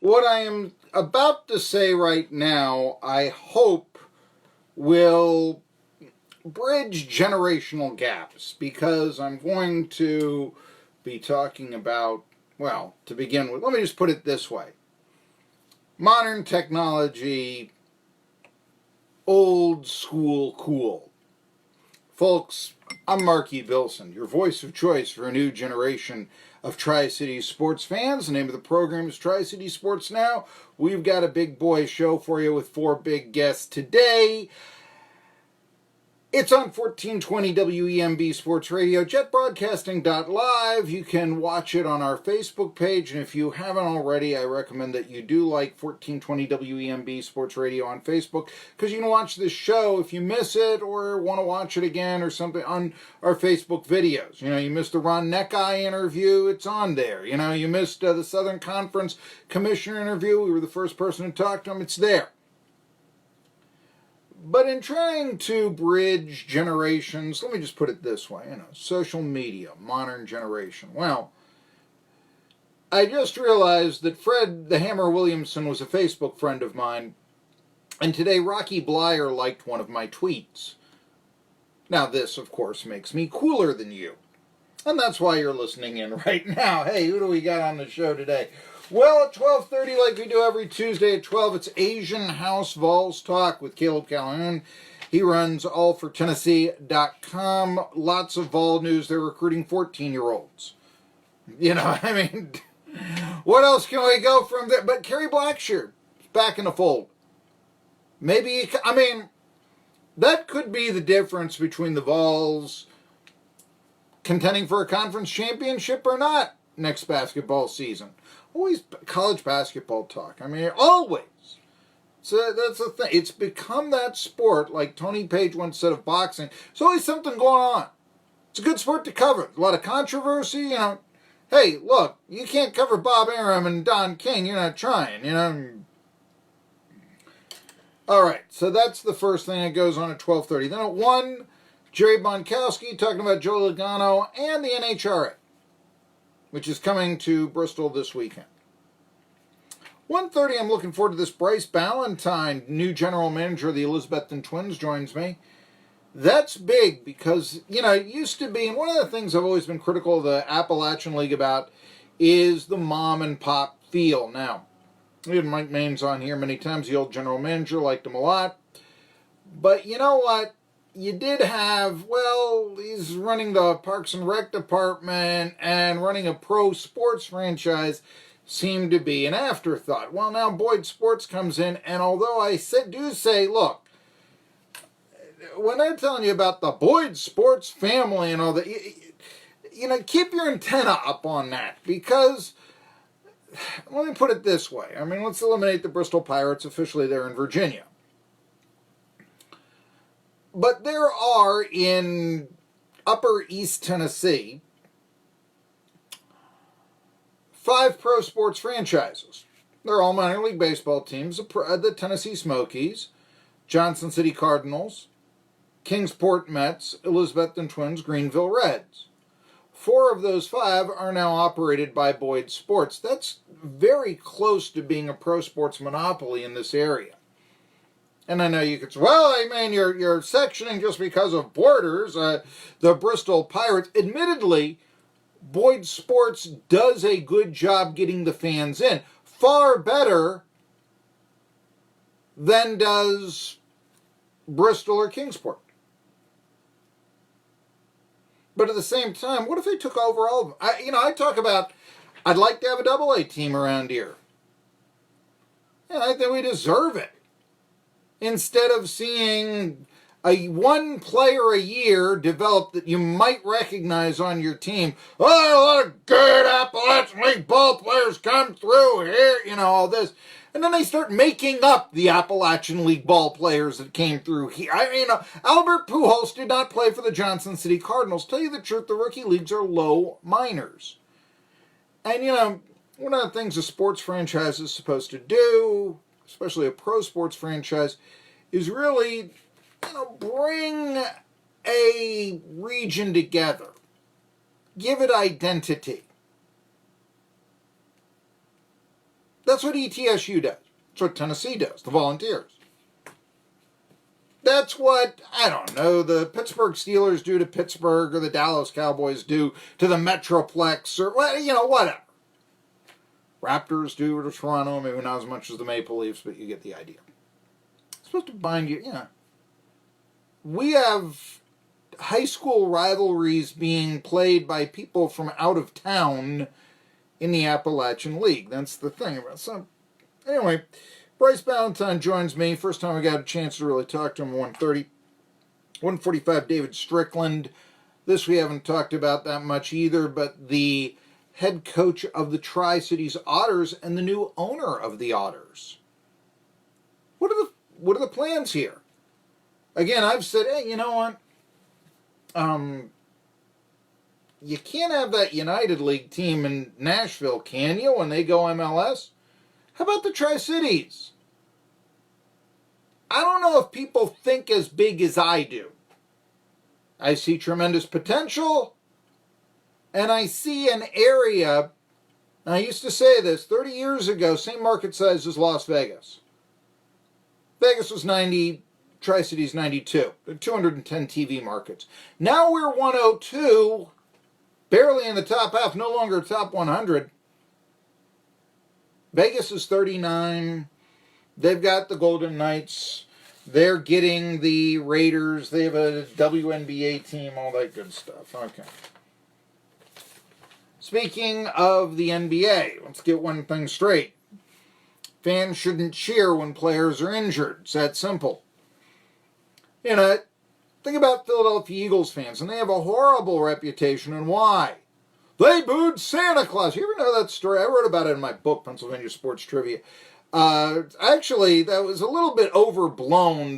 What I am about to say right now, I hope will bridge generational gaps, because I'm going to be talking about, well, to begin with, let me just put it this way. Modern technology, old school cool. Folks, I'm Marky Billson, your voice of choice for a new generation of Tri-City sports fans. The name of the program is Tri-City Sports Now. We've got a big boy show for you with 4 big guests today. It's on 1420 WEMB Sports Radio, jetbroadcasting.live. You can watch it on our Facebook page, and if you haven't already, I recommend that you do like 1420 WEMB Sports Radio on Facebook, because you can watch this show if you miss it or want to watch it again or something on our Facebook videos. You know, you missed the Ron Neckeye interview, it's on there. You know, you missed the Southern Conference Commissioner interview, we were the first person to talk to him, it's there. But in trying to bridge generations, let me just put it this way, social media, modern generation. Well, I just realized that Fred the Hammer Williamson was a Facebook friend of mine, and today Rocky Blyer liked one of my tweets. Now this, of course, makes me cooler than you. And that's why you're listening in right now. Hey, who do we got on the show today? Well, at 12:30, like we do every Tuesday at 12, it's Asian House Vols Talk with Caleb Calhoun. He runs allfortennessee.com. Lots of Vol news. They're recruiting 14-year-olds. You know, I mean, what else can we go from there? But Kerry Blackshear is back in the fold. Maybe, I mean, that could be the difference between the Vols contending for a conference championship or not next basketball season. Always college basketball talk. I mean, always. So that's the thing. It's become that sport, like Tony Page once said of boxing. There's always something going on. It's a good sport to cover. A lot of controversy, you know. Hey, look, you can't cover Bob Arum and Don King. You're not trying, you know. All right, so that's the first thing that goes on at 12:30. Then at 1, Jerry Bonkowski talking about Joe Logano and the NHRA, which is coming to Bristol this weekend. 1:30, I'm looking forward to this. Bryce Ballantyne, new general manager of the Elizabethton Twins, joins me. That's big because, you know, it used to be, and one of the things I've always been critical of the Appalachian League about is the mom and pop feel. Now, we had Mike Maines on here many times, the old general manager, liked him a lot. But you know what? You did have, well, he's running the Parks and Rec department and running a pro sports franchise seemed to be an afterthought. Well, now Boyd Sports comes in, and although I do say, look, when I'm telling you about the Boyd Sports family and all that, you know, keep your antenna up on that, because let me put it this way. I mean, let's eliminate the Bristol Pirates. Officially, they're in Virginia. But there are, in Upper East Tennessee, 5 pro sports franchises. They're all minor league baseball teams. The Tennessee Smokies, Johnson City Cardinals, Kingsport Mets, Elizabethton Twins, Greenville Reds. 4 of those 5 are now operated by Boyd Sports. That's very close to being a pro sports monopoly in this area. And I know you could say, well, I mean, you're sectioning just because of Borders, the Bristol Pirates. Admittedly, Boyd Sports does a good job getting the fans in. Far better than does Bristol or Kingsport. But at the same time, what if they took over all of them? I talk about, I'd like to have a AA team around here. And I think we deserve it. Instead of seeing one player a year develop that you might recognize on your team. Oh, a lot of good Appalachian League ball players come through here, you know, all this. And then they start making up the Appalachian League ball players that came through here. I mean, Albert Pujols did not play for the Johnson City Cardinals. Tell you the truth, the rookie leagues are low minors. And, you know, one of the things a sports franchise is supposed to do, especially a pro sports franchise, is really, you know, bring a region together. Give it identity. That's what ETSU does. That's what Tennessee does, the Volunteers. That's what, I don't know, the Pittsburgh Steelers do to Pittsburgh, or the Dallas Cowboys do to the Metroplex, or, whatever. Raptors do to Toronto, maybe not as much as the Maple Leafs, but you get the idea. It's supposed to bind you, We have high school rivalries being played by people from out of town in the Appalachian League. That's the thing about some. Anyway, Bryce Ballantyne joins me. First time I got a chance to really talk to him, 1:30. 1:45, David Strickland. This we haven't talked about that much either, but the head coach of the Tri-Cities Otters and the new owner of the Otters. What are the plans here? Again, I've said, hey, you know what? You can't have that United League team in Nashville, can you, when they go MLS? How about the Tri-Cities? I don't know if people think as big as I do. I see tremendous potential, and I see an area, and I used to say this 30 years ago, same market size as Las Vegas. Vegas was 90, Tri-Cities 92. They're 210 TV markets. Now we're 102, barely in the top half, no longer top 100. Vegas is 39. They've got the Golden Knights. They're getting the Raiders. They have a WNBA team, all that good stuff. Okay. Speaking of the NBA, let's get one thing straight. Fans shouldn't cheer when players are injured. It's that simple. Think about Philadelphia Eagles fans, and they have a horrible reputation, and why? They booed Santa Claus. You ever know that story? I wrote about it in my book, Pennsylvania Sports Trivia. Actually, that was a little bit overblown,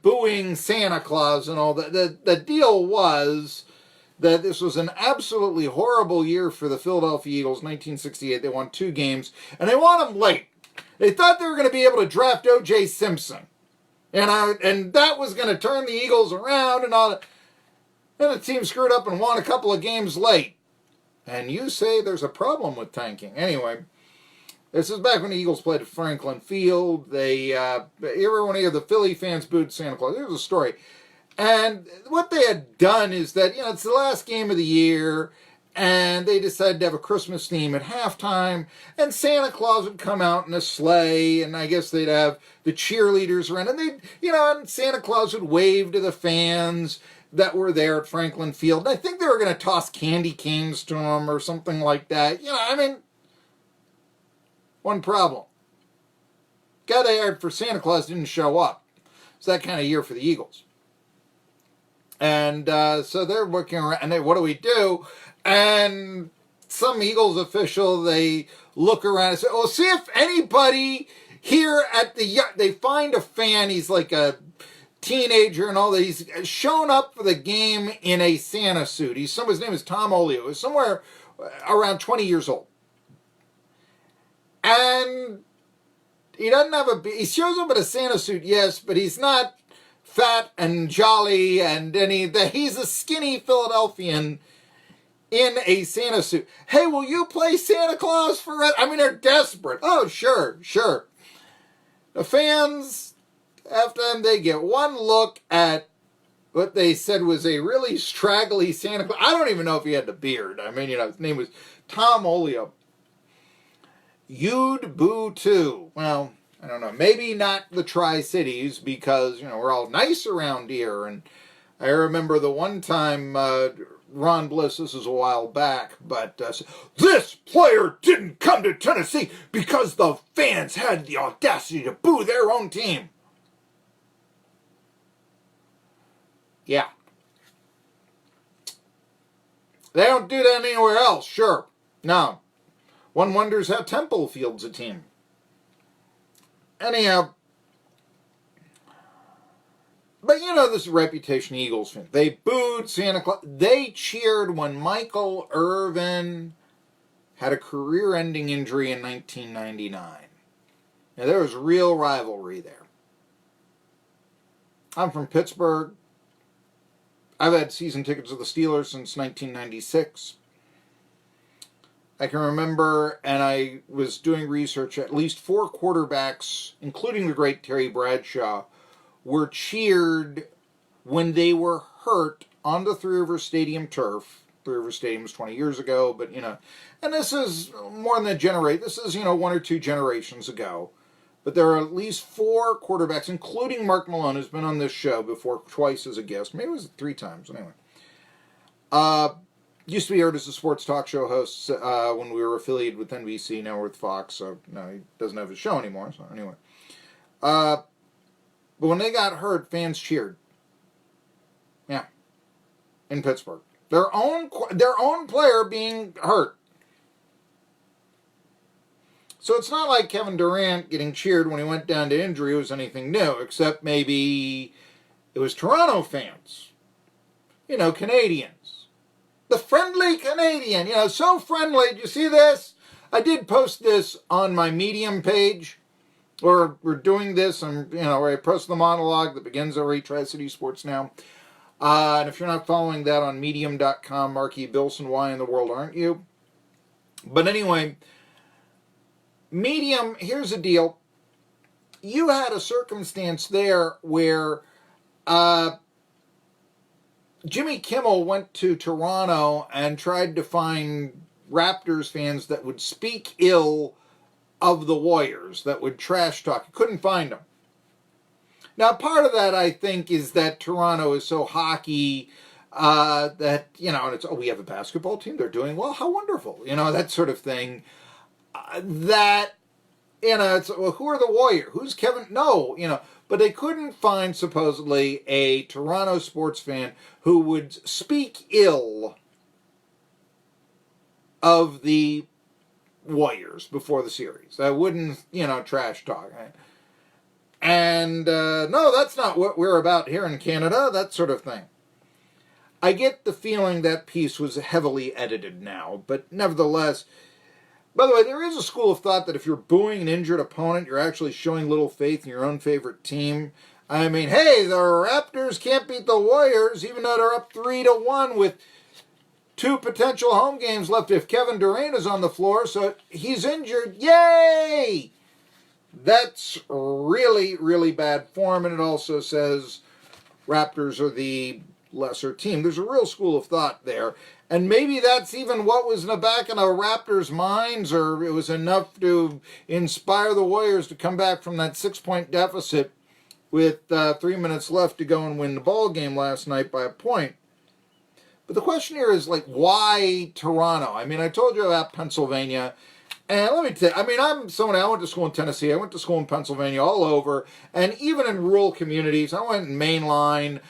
booing Santa Claus and all that. The deal was that this was an absolutely horrible year for the Philadelphia Eagles, 1968. They won 2 games, and they won them late. They thought they were going to be able to draft O.J. Simpson. And that was going to turn the Eagles around and all that. Then the team screwed up and won a couple of games late. And you say there's a problem with tanking. Anyway, this is back when the Eagles played at Franklin Field. Everyone here, the Philly fans booed Santa Claus. Here's a story. And what they had done is that, it's the last game of the year, and they decided to have a Christmas theme at halftime, and Santa Claus would come out in a sleigh, and I guess they'd have the cheerleaders around, and and Santa Claus would wave to the fans that were there at Franklin Field. And I think they were going to toss candy canes to them or something like that. One problem. Guy they hired for Santa Claus didn't show up. It's that kind of year for the Eagles. And so they're looking around, and what do we do? And some Eagles official, they look around and say, see if anybody here they find a fan, he's like a teenager and all that. He's shown up for the game in a Santa suit. His name is Tom Olio. He's somewhere around 20 years old. And he doesn't have he shows up in a Santa suit, yes, but he's not fat and jolly and he's a skinny Philadelphian in a Santa suit. Hey, will you play Santa Claus for it? They're desperate. Oh, sure. The fans, after them, they get one look at what they said was a really straggly Santa Claus. I don't even know if he had the beard. His name was Tom Olio. You'd boo too. Well, I don't know. Maybe not the Tri-Cities because, we're all nice around here. And I remember the one time Ron Bliss, this is a while back, but this player didn't come to Tennessee because the fans had the audacity to boo their own team. Yeah. They don't do that anywhere else, sure. No. One wonders how Temple fields a team. Anyhow, but this reputation Eagles fan. They booed Santa Claus. They cheered when Michael Irvin had a career-ending injury in 1999. Now, there was real rivalry there. I'm from Pittsburgh. I've had season tickets to the Steelers since 1996. I can remember, and I was doing research, at least 4 quarterbacks, including the great Terry Bradshaw, were cheered when they were hurt on the Three Rivers Stadium turf. Three Rivers Stadium was 20 years ago, but, and this is more than a generation. This is, 1 or 2 generations ago. But there are at least 4 quarterbacks, including Mark Malone, who's been on this show before twice as a guest. Maybe it was 3 times, anyway. Used to be heard as a sports talk show host when we were affiliated with NBC, now we're with Fox, so no, he doesn't have his show anymore, so anyway. But when they got hurt, fans cheered. Yeah. In Pittsburgh. Their own player being hurt. So it's not like Kevin Durant getting cheered when he went down to injury was anything new, except maybe it was Toronto fans. Canadians. The friendly Canadian, so friendly. Do you see this? I did post this on my Medium page, or we're doing this, and where I post the monologue that begins every Tri-City Sports Now. And if you're not following that on Medium.com, Marky, Billson, why in the world aren't you? But anyway, Medium, here's the deal. You had a circumstance there where Jimmy Kimmel went to Toronto and tried to find Raptors fans that would speak ill of the Warriors, that would trash talk. He couldn't find them. Now, part of that, I think, is that Toronto is so hockey that, and it's, we have a basketball team, they're doing well, how wonderful, that sort of thing. It's, well, who are the Warriors? Who's Kevin? No, but they couldn't find, supposedly, a Toronto sports fan who would speak ill of the Warriors before the series. That wouldn't, trash talk. And, no, that's not what we're about here in Canada, that sort of thing. I get the feeling that piece was heavily edited now, but nevertheless, by the way, there is a school of thought that if you're booing an injured opponent, you're actually showing little faith in your own favorite team. I mean, hey, the Raptors can't beat the Warriors, even though they're up 3-1 with 2 potential home games left if Kevin Durant is on the floor, so he's injured. Yay! That's really, really bad form, and it also says Raptors are the lesser team. There's a real school of thought there. And maybe that's even what was in the back of the Raptors' minds, or it was enough to inspire the Warriors to come back from that 6-point deficit with 3 minutes left to go and win the ball game last night by a point. But the question here is, why Toronto? I mean, I told you about Pennsylvania. And let me tell you, I went to school in Tennessee. I went to school in Pennsylvania, all over. And even in rural communities, I went in Mainline,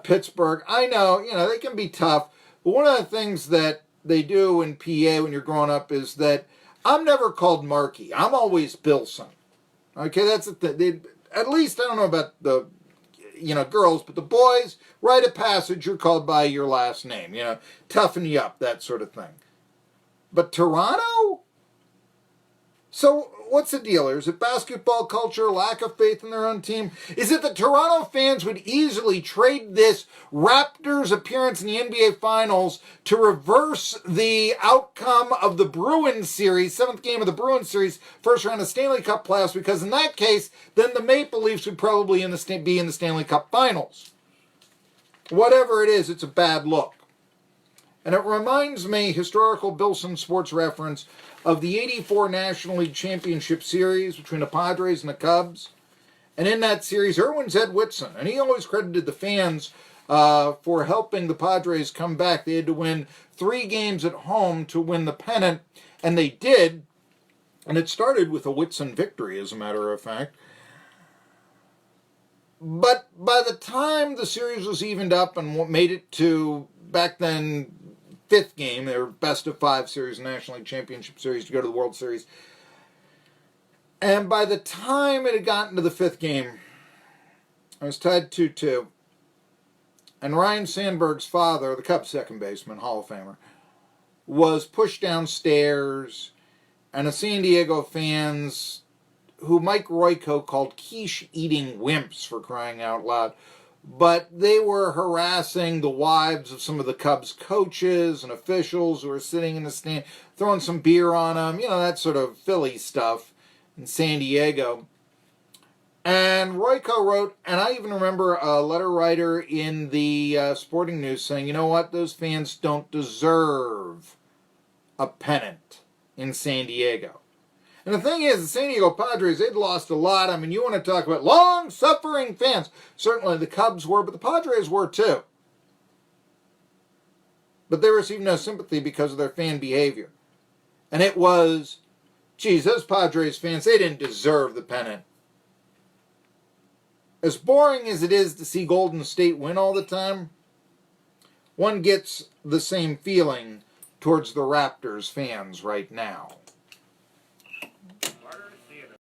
Pittsburgh. I know, they can be tough. But one of the things that they do in PA when you're growing up is that I'm never called Marky. I'm always Billson. Okay, that's at least, I don't know about the, girls, but the boys, rite of passage, you're called by your last name. Toughen you up, that sort of thing. But Toronto? So, what's the deal here? Is it basketball culture, lack of faith in their own team? Is it that Toronto fans would easily trade this Raptors appearance in the NBA Finals to reverse the outcome of the Bruins series, 7th game of the Bruins series, first round of Stanley Cup playoffs, because in that case, then the Maple Leafs would probably be in the Stanley Cup Finals. Whatever it is, it's a bad look. And it reminds me, historical Billson sports reference, of the 84 National League Championship Series between the Padres and the Cubs. And in that series, Irwin's Ed Whitson, and he always credited the fans for helping the Padres come back. They had to win 3 games at home to win the pennant, and they did. And it started with a Whitson victory, as a matter of fact. But by the time the series was evened up and made it to, back then, 5th game, their best-of-5 series, National League Championship Series, to go to the World Series. And by the time it had gotten to the 5th game, I was tied 2-2. And Ryan Sandberg's father, the Cubs second baseman, Hall of Famer, was pushed downstairs, and the San Diego fans, who Mike Royko called quiche-eating wimps, for crying out loud, but they were harassing the wives of some of the Cubs coaches and officials who were sitting in the stand, throwing some beer on them, that sort of Philly stuff in San Diego. And Royko wrote, and I even remember a letter writer in the Sporting News saying, you know what, those fans don't deserve a pennant in San Diego. And the thing is, the San Diego Padres, they'd lost a lot. I mean, you want to talk about long-suffering fans. Certainly the Cubs were, but the Padres were too. But they received no sympathy because of their fan behavior. And it was, geez, those Padres fans, they didn't deserve the pennant. As boring as it is to see Golden State win all the time, one gets the same feeling towards the Raptors fans right now.